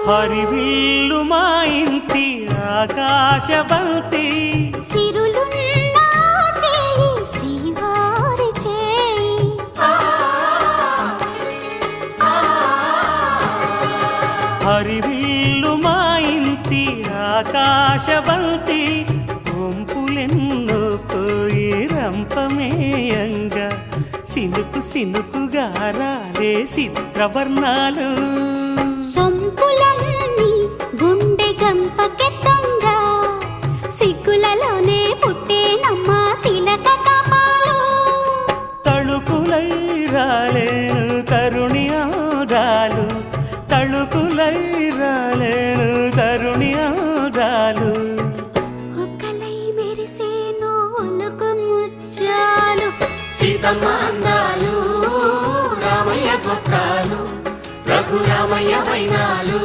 హరివిల్లు మా ఇంటి ఆకాశబంతి సిరులున్న చేయి శ్రీవారి చేయి హరివిల్లు మా ఇంటి ఆకాశబంతి వంపులెన్నో పోయి రంపమేయంగా సినుకు సినుకుగా రాలే చిత్రవర్ణాలు సొంపులన్నీ గుండె గంపకెత్తంగా సిగ్గులలోనే పుట్టేనమ్మా శిలక కపాలు తళుకులై రాలేను తరుణి ఆదాలు తళుకులై రాలేను తరుణి ఆదాలు ఒక్కలై మెరిసేను ఒలుకు ముచ్చాలు సీతమ్మ అందాలు రామయ్య గోత్రాలు రఘురామయ్య వైనాలు